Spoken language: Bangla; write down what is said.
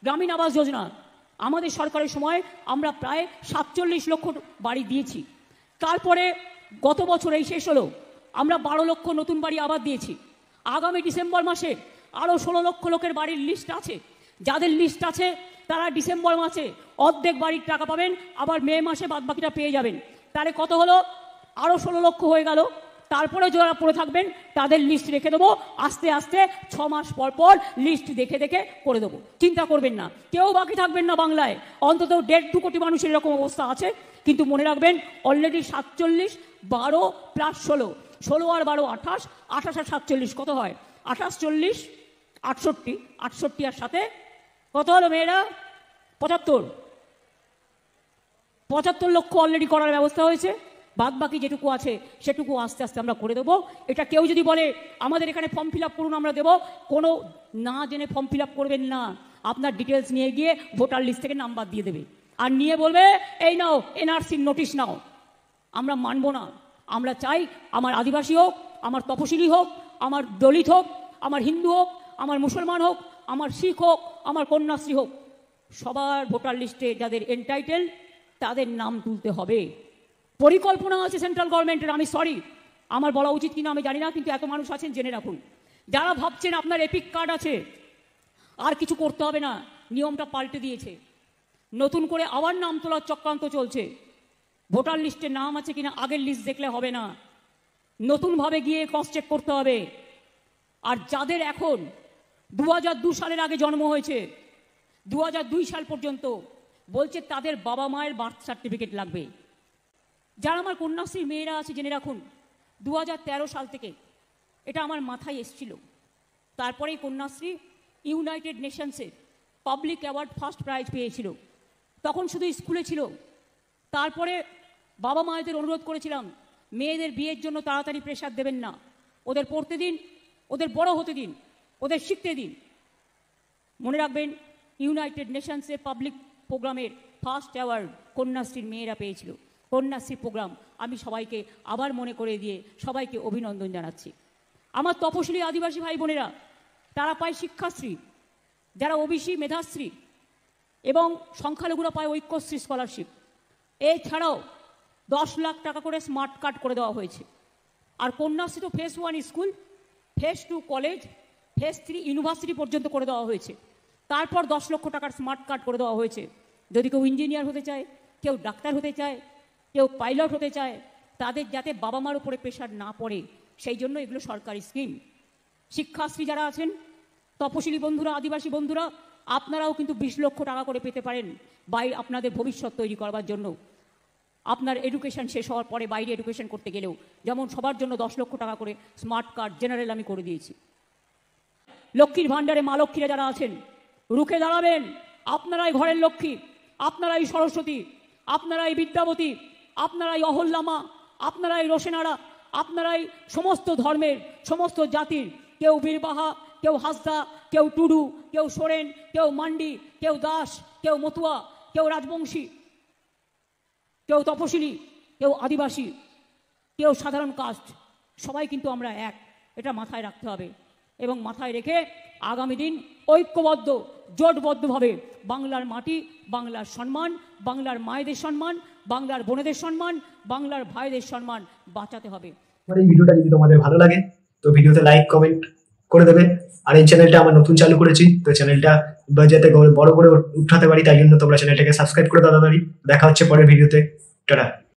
গ্রামীণ আবাস যোজনা আমাদের সরকারের সময় আমরা প্রায় 47 লক্ষ বাড়ি দিয়েছি। তারপরে গত বছর এই শেষ হলো, আমরা 12 লক্ষ নতুন বাড়ি আবার দিয়েছি। আগামী ডিসেম্বর মাসে আরও 16 লক্ষ লোকের বাড়ির লিস্ট আছে। যাদের লিস্ট আছে তারা ডিসেম্বর মাসে অর্ধেক বাড়ির টাকা পাবেন, আবার মে মাসে বাদবাকিটা পেয়ে যাবেন। তাহলে কত হলো? আরও 16 লক্ষ হয়ে গেল। তারপরে যারা পড়ে থাকবেন তাদের লিস্ট রেখে দেবো, আস্তে আস্তে 6 মাস পর পর লিস্ট দেখে দেখে করে দেবো। চিন্তা করবেন না, কেউ বাকি থাকবেন না বাংলায়। অন্তত 1.5-2 কোটি মানুষের এরকম অবস্থা আছে। কিন্তু মনে রাখবেন, অলরেডি 47, 12 প্লাস 16, 16 আর 12 28, 28 আর 47 কত হয়? 28, 40, 68, 68 আর সাথে কত হলো মেয়েরা? 75 লক্ষ অলরেডি করার ব্যবস্থা হয়েছে। বাদ বাকি যেটুকু আছে সেটুকু আস্তে আস্তে আমরা করে দেবো। এটা কেউ যদি বলে আমাদের এখানে ফর্ম ফিল আপ করুন আমরা দেবো, কোনো না জেনে ফর্ম ফিল আপ করবেন না। আপনার ডিটেলস নিয়ে গিয়ে ভোটার লিস্ট থেকে নাম্বার দিয়ে দেবে, আর নিয়ে বলবে এই নাও এনআরসির নোটিশ নাও। আমরা মানব না। আমরা চাই আমার আদিবাসী হোক, আমার তপশিলি হোক, আমার দলিত হোক, আমার হিন্দু হোক, আমার মুসলমান হোক, আমার শিখ হোক, আমার কন্যাশ্রী হোক, সবার ভোটার লিস্টে যাদের এনটাইটেল তাদের নাম তুলতে হবে। পরিকল্পনা আছে সেন্ট্রাল গভর্নমেন্টের। আমি সরি, আমার বলা উচিত কিনা আমি জানি না, কিন্তু এত মানুষ আছেন জেনে রাখুন। যারা ভাবছেন আপনার এপিক কার্ড আছে আর কিছু করতে হবে না, নিয়মটা পাল্টে দিয়েছে। নতুন করে আবার নাম তোলার চক্রান্ত চলছে। ভোটার লিস্টে নাম আছে কিনা আগের লিস্ট দেখলে হবে না, নতুনভাবে গিয়ে ক্রস চেক করতে হবে। আর যাদের এখন 2002 সালের আগে জন্ম হয়েছে, 2002 সাল পর্যন্ত বলছে তাদের বাবা মায়ের বার্থ সার্টিফিকেট লাগবে। যারা আমার কন্যাশ্রীর মেয়েরা আছে জেনে রাখুন, 2013 সাল থেকে এটা আমার মাথায় এসছিল। তারপরেই কন্যাশ্রী ইউনাইটেড নেশনসের পাবলিক অ্যাওয়ার্ড ফার্স্ট প্রাইজ পেয়েছিল। তখন শুধু স্কুলে ছিল। তারপরে বাবা মায়েদের অনুরোধ করেছিলাম মেয়েদের বিয়ের জন্য তাড়াতাড়ি প্রেশার দেবেন না, ওদের পড়তে দিন, ওদের বড় হতে দিন, ওদের শিখতে দিন। মনে রাখবেন, ইউনাইটেড নেশনসের পাবলিক প্রোগ্রামের ফার্স্ট অ্যাওয়ার্ড কন্যাশ্রীর মেয়েরা পেয়েছিল। কন্যাশ্রী প্রোগ্রাম আমি সবাইকে আবার মনে করে দিয়ে সবাইকে অভিনন্দন জানাচ্ছি। আমার তপশিলি আদিবাসী ভাই বোনেরা তারা পায় শিক্ষাশ্রী, যারা ওবিসি মেধাশ্রী, এবং সংখ্যালঘুরা পায় ঐক্যশ্রী স্কলারশিপ। এছাড়াও 10 লাখ টাকা করে স্মার্ট কার্ড করে দেওয়া হয়েছে। আর কন্যাশ্রী তো phase 1 school, phase 2 college, phase 3 university পর্যন্ত করে দেওয়া হয়েছে। তারপর 10 লক্ষ টাকার স্মার্ট কার্ড করে দেওয়া হয়েছে। যদি কেউ ইঞ্জিনিয়ার হতে চায়, কেউ ডাক্তার হতে চায়, কেউ পাইলট হতে চায়, তাদের যাতে বাবা মার উপরে প্রেশার না পড়ে সেই জন্য এগুলো সরকারি স্কিম। শিক্ষাশ্রী যারা আছেন, তপশিলি বন্ধুরা, আদিবাসী বন্ধুরা, আপনারাও কিন্তু 20 লক্ষ টাকা করে পেতে পারেন বাইরে আপনাদের ভবিষ্যৎ তৈরি করবার জন্য। আপনার এডুকেশন শেষ হওয়ার পরে বাইরে এডুকেশন করতে গেলেও যেমন সবার জন্য 10 লক্ষ টাকা করে স্মার্ট কার্ড জেনারেল আমি করে দিয়েছি। লক্ষ্মীর ভাণ্ডারে মা লক্ষ্মীরা যারা আছেন রুখে দাঁড়াবেন। আপনারাই ঘরের লক্ষ্মী, আপনারাই সরস্বতী, আপনারাই বিদ্যাবতী, আপনারাই অহল্যামা, আপনারাই রোশেনারা, আপনারাই সমস্ত ধর্মের, সমস্ত জাতির। কেউ বীরবাহা, কেউ হাসদা, কেউ টুডু, কেউ সোরেন, কেউ মান্ডি, কেউ দাস, কেউ মতুয়া, কেউ রাজবংশী, কেউ তপশিলি, কেউ আদিবাসী, কেউ সাধারণ কাস্ট, সবাই কিন্তু আমরা এক। এটা মাথায় রাখতে হবে এবং মাথায় রেখে আগামী দিন ঐক্যবদ্ধ জোটবদ্ধভাবে বাংলার মাটি, বাংলার সম্মান, বাংলার মায়েদের সম্মান, বাংলার বোনেদের সম্মান, বাংলার ভাইদের সম্মান বাঁচাতে হবে। এই ভিডিওটা যদি তোমাদের ভালো লাগে তো ভিডিওতে লাইক কমেন্ট করে দেবে। আর এই চ্যানেলটা আমরা নতুন চালু করেছি, তো চ্যানেলটা যাতে বড় করে উঠাতে পারি তাই জন্য তোমরা চ্যানেলটাকে সাবস্ক্রাইব করে দাও। দেখা হচ্ছে পরের ভিডিওতে। টাটা।